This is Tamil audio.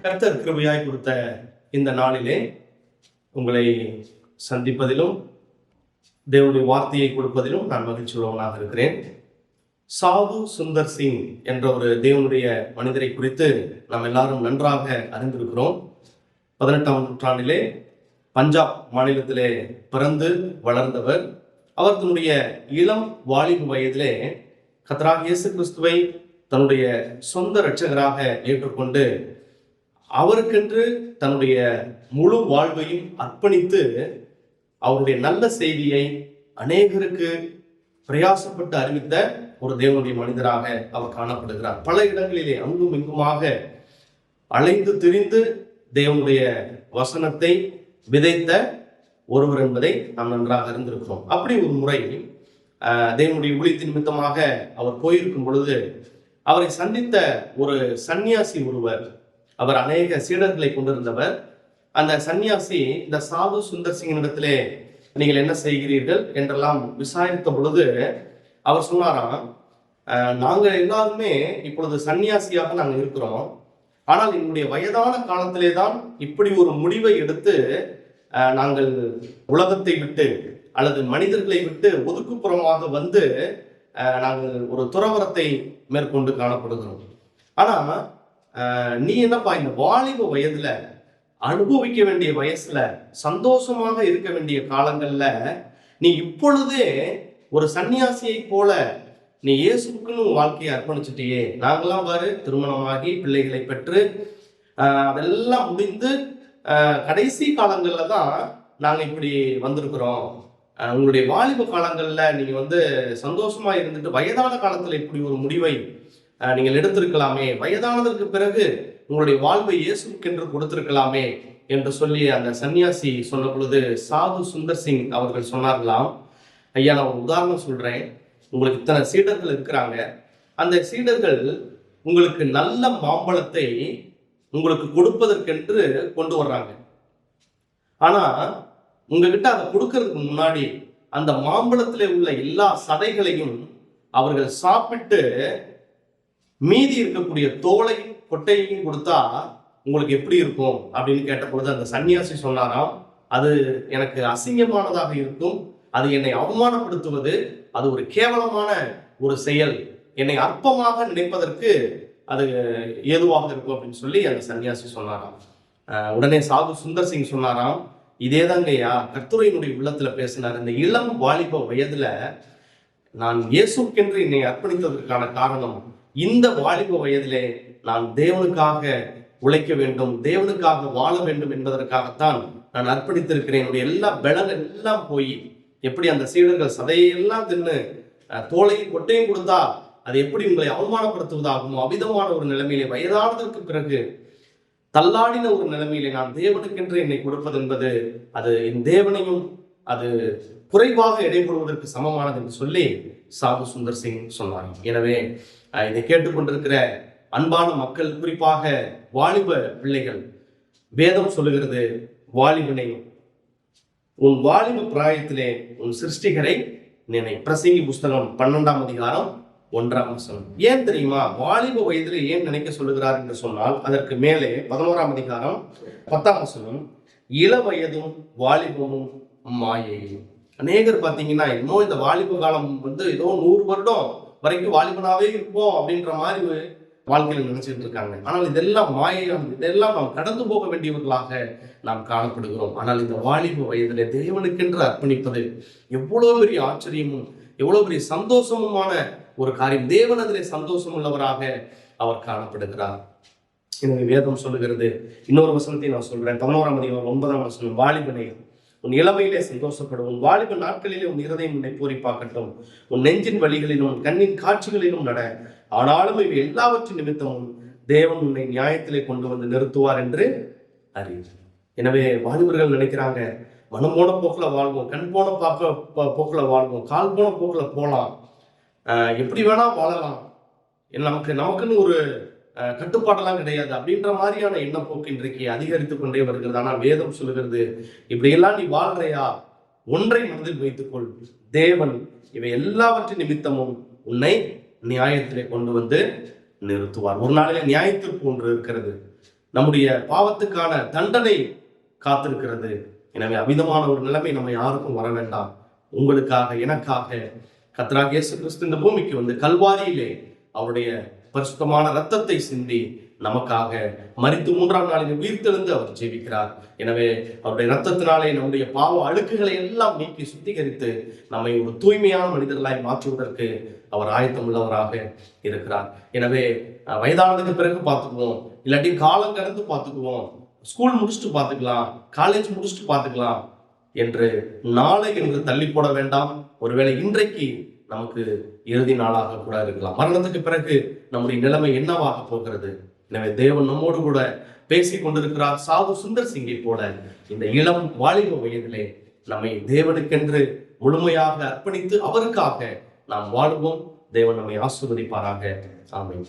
கர்த்தர் கிருபையாய் கொடுத்த இந்த நாளிலே உங்களை சந்திப்பதிலும் தேவனுடைய வார்த்தையை கொடுப்பதிலும் நான் மகிழ்ச்சி உள்ளவனாக இருக்கிறேன். சாது சுந்தர் சிங் என்ற ஒரு தேவனுடைய மனிதரை குறித்து நாம் எல்லாரும் நன்றாக அறிந்திருக்கிறோம். 18ஆம் நூற்றாண்டிலே பஞ்சாப் மாநிலத்திலே பிறந்து வளர்ந்தவர். அவர் தன்னுடைய இளம் வாலிப வயதிலே கர்த்தராகிய இயேசு கிறிஸ்துவை தன்னுடைய சொந்த இரட்சகராக ஏற்றுக்கொண்டு அவருக்கென்று தன்னுடைய முழு வாழ்வையும் அர்ப்பணித்து அவருடைய நல்ல செய்தியை அநேகருக்கு பிரயாசப்பட்டு அறிவித்த ஒரு தேவனுடைய மனிதராக அவர் காணப்படுகிறார். பல இடங்களிலே அங்கும் இங்குமாக அலைந்து திரிந்து தேவனுடைய வசனத்தை விதைத்த ஒருவர் என்பதை நாம் நன்றாக அறிந்திருக்கிறோம். அப்படி ஒரு முறை தேவனுடைய ஊழியத்தின் நிமித்தமாக அவர் போயிருக்கும் பொழுது அவரை சந்தித்த ஒரு சன்னியாசி ஒருவர், அவர் அநேக சீடர்களை கொண்டிருந்தவர். அந்த சன்னியாசி இந்த சாது சுந்தர் சிங்கினிடத்திலே நீங்கள் என்ன செய்கிறீர்கள் என்றெல்லாம் விசாரித்த பொழுது அவர் சொன்னாராம், நாங்கள் எல்லாருமே இப்பொழுது சன்னியாசியாக நாங்கள் இருக்கிறோம். ஆனால் என்னுடைய வயதான காலத்திலே தான் இப்படி ஒரு முடிவை எடுத்து நாங்கள் உலகத்தை விட்டு அல்லது மனிதர்களை விட்டு ஒதுக்குப்புறமாக வந்து நாங்கள் ஒரு துறவரத்தை மேற்கொண்டு காணப்படுகிறோம். ஆனா நீ என்னப்பா இந்த வாலிப வயதுல அனுபவிக்க வேண்டிய வயசுல சந்தோஷமாக இருக்க வேண்டிய காலங்கள்ல நீ இப்பொழுதே ஒரு சன்னியாசியை போல நீ இயேசுக்குன்னு வாழ்க்கையை அர்ப்பணிச்சுட்டியே. நாங்களாம் பாரு திருமணமாகி பிள்ளைகளை பெற்று அதெல்லாம் முடிந்து கடைசி காலங்கள்ல தான் நாங்க இப்படி வந்திருக்கிறோம். உங்களுடைய வாலிப காலங்கள்ல நீங்க சந்தோஷமா இருந்துட்டு வயதான காலத்துல இப்படி ஒரு முடிவை நீங்கள் எடுத்திருக்கலாமே, வயதானதற்கு பிறகு உங்களுடைய வாழ்வை இயேசுக்கென்று கொடுத்திருக்கலாமே என்று சொல்லி அந்த சன்னியாசி சொன்ன பொழுது சாது சுந்தர் சிங் அவர்கள் சொன்னார்களாம், ஐயா நான் ஒரு உதாரணம் சொல்றேன். உங்களுக்கு இத்தனை சீடர்கள் இருக்கிறாங்க. அந்த சீடர்கள் உங்களுக்கு நல்ல மாம்பழத்தை உங்களுக்கு கொடுப்பதற்கென்று கொண்டு வர்றாங்க. ஆனா உங்ககிட்ட அதை கொடுக்கறதுக்கு முன்னாடி அந்த மாம்பழத்திலே உள்ள எல்லா சதைகளையும் அவர்கள் சாப்பிட்டு மீதி இருக்கக்கூடிய தோலையும் கொட்டையையும் கொடுத்தா உங்களுக்கு எப்படி இருக்கும் அப்படின்னு கேட்ட பொழுது அந்த சன்னியாசி சொன்னாராம், அது எனக்கு அசிங்கமானதாக இருக்கும், அது என்னை அவமானப்படுத்துவது, அது ஒரு கேவலமான ஒரு செயல், என்னை அற்பமாக நினைப்பதற்கு அது ஏதுவாக இருக்கும் அப்படின்னு சொல்லி அந்த சன்னியாசி சொன்னாராம். உடனே சாது சுந்தர் சிங் சொன்னாராம், இதேதாங்கய்யா கர்த்தருடைய உள்ளத்துல பேசினார். இந்த இளம் வாலிப வயதுல நான் இயேசுக்கென்று என்னை அர்ப்பணித்ததற்கான காரணம், இந்த வாலிப வயதிலே நான் தேவனுக்காக உழைக்க வேண்டும், தேவனுக்காக வாழ வேண்டும் என்பதற்காகத்தான் நான் அர்ப்பணித்திருக்கிறேன். என்னுடைய எல்லா பலன் எல்லாம் போய் எப்படி அந்த சீடர்கள் சதையெல்லாம் தின்னு தோலையும் கொட்டையும் கொடுத்தா அது எப்படி உங்களை அவமானப்படுத்துவதாகும், அவிதமான ஒரு நிலைமையிலே வயதானதற்கு பிறகு தள்ளாடின ஒரு நிலைமையிலே நான் தேவனுக்கென்று என்னை கொடுப்பது என்பது அது என் தேவனையும் அது குறைவாக இடைபடுவதற்கு சமமானது என்று சொல்லி சாது சுந்தர் சிங் சொன்னார். எனவே இதை கேட்டுக்கொண்டிருக்கிற அன்பான மக்கள், குறிப்பாக வாலிப பிள்ளைகள், வேதம் சொல்லுகிறது, வாலிபனை உன் வாலிப பிராயத்திலே உன் சிருஷ்டிகரை நினை. பிரசங்கி புஸ்தகம் 12ஆம் அதிகாரம் 1ஆம் வசனம். ஏன் தெரியுமா வாலிப வயதில் ஏன் நினைக்க சொல்லுகிறார் என்று சொன்னால், அதற்கு மேலே 11ஆம் அதிகாரம் 10ஆம் வசனம், இள வயதும் வாலிபமும் மாயை. அநேகர் பார்த்தீங்கன்னா இன்னும் இந்த வாலிப காலம் ஏதோ 100 வருடம் வரைக்கும் வாலிபனாவே இருப்போம் அப்படின்ற மாதிரி வாழ்க்கையில நினைச்சிட்டு இருக்காங்க. ஆனால் இதெல்லாம் மாயையானது, இதெல்லாம் நாம் கடந்து போக வேண்டியவர்களாக நாம் காணப்படுகிறோம். ஆனால் இந்த வாலிப வயதிலே தேவனுக்கென்று அர்ப்பணிப்பது எவ்வளவு பெரிய ஆச்சரியமும் எவ்வளவு பெரிய சந்தோஷமுமான ஒரு காரியம். தேவன் அதிலே சந்தோஷம் உள்ளவராக அவர் காணப்படுகிறார். எனவே வேதம் சொல்லுகிறது, இன்னொரு வசனத்தை நான் சொல்றேன், 11ஆம் அதிகாரம் 9ஆம் வசனம், வாலிபனே உன் இளமையிலே சந்தோஷப்படும், உன் வாலிப நாட்களிலே உன் இருதயம் உன்னை பூரிப்பாக்கட்டும், உன் நெஞ்சின் வழிகளிலும் உன் கண்ணின் காட்சிகளிலும் நட, ஆனாலும் இவை எல்லாவற்றின் நிமித்தமும் தேவன் உன்னை நியாயத்திலே கொண்டு வந்து நிறுத்துவார் என்று அறிவு. எனவே வாலிபர்கள் நினைக்கிறாங்க, மனம் போன போக்கில் வாழ்வோம், கண் போன போக்கில் வாழ்வோம், கால் போன போக்கில் போகலாம், எப்படி வேணா வாழலாம், நமக்குன்னு ஒரு கட்டுப்பாடெல்லாம் கிடையாது அப்படின்ற மாதிரியான எண்ணப்போக்கு இன்றைக்கு அதிகரித்து கொண்டே வருகிறது. ஆனால் வேதம் சொல்லுகிறது, இப்படியெல்லாம் நீ வாழ்றையா, ஒன்றை மனதில் வைத்துக்கொள், தேவன் இவை எல்லாவற்றின் நிமித்தமும் உன்னை நியாயத்திலே கொண்டு வந்து நிறுத்துவார். ஒரு நாளிலே நியாயத்திற்கு ஒன்று இருக்கிறது. நம்முடைய பாவத்துக்கான தண்டனை காத்திருக்கிறது. எனவே அமிதமான ஒரு நிலைமை நம்ம யாருக்கும் வர வேண்டாம். உங்களுக்காக, எனக்காக கர்த்தராகிய இயேசு கிறிஸ்து இந்த பூமிக்கு வந்து கல்வாரியிலே அவருடைய பரிசுத்தமான இரத்தத்தை சிந்தி நமக்காக மரித்து 3ஆம் நாளில் உயிர்த்தெழுந்து அவர் ஜெபிக்கிறார். எனவே அவருடைய இரத்தத்தினாலே நம்முடைய பாவ அழுக்குகளை எல்லாம் நீக்கி சுத்திகரித்து நம்மை ஒரு தூய்மையான மனிதர்களாய் மாற்றுவதற்கு அவர் ஆயத்தம் உள்ளவராக இருக்கிறார். எனவே வயதானதுக்கு பிறகு பார்த்துக்குவோம், இல்லாட்டி காலம் கடந்து பார்த்துக்குவோம், ஸ்கூல் முடிச்சுட்டு பார்த்துக்கலாம், காலேஜ் முடிச்சுட்டு பார்த்துக்கலாம் என்று நாளை என்று தள்ளி போட வேண்டாம். ஒருவேளை இன்றைக்கு நமக்கு இறுதி நாளாக கூட இருக்கலாம். மரணத்துக்கு பிறகு நம்முடைய நிலைமை என்னவாக போகிறது? எனவே தேவன் நம்மோடு கூட பேசிக் கொண்டிருக்கிறார். சாது சுந்தர் சிங்கை போல இந்த இளம் வாலிப வயதிலே நம்மை தேவனுக்கென்று முழுமையாக அர்ப்பணித்து அவருக்காக நாம் வாழ்வோம். தேவன் நம்மை ஆசீர்வதிப்பாராக. ஆமென்.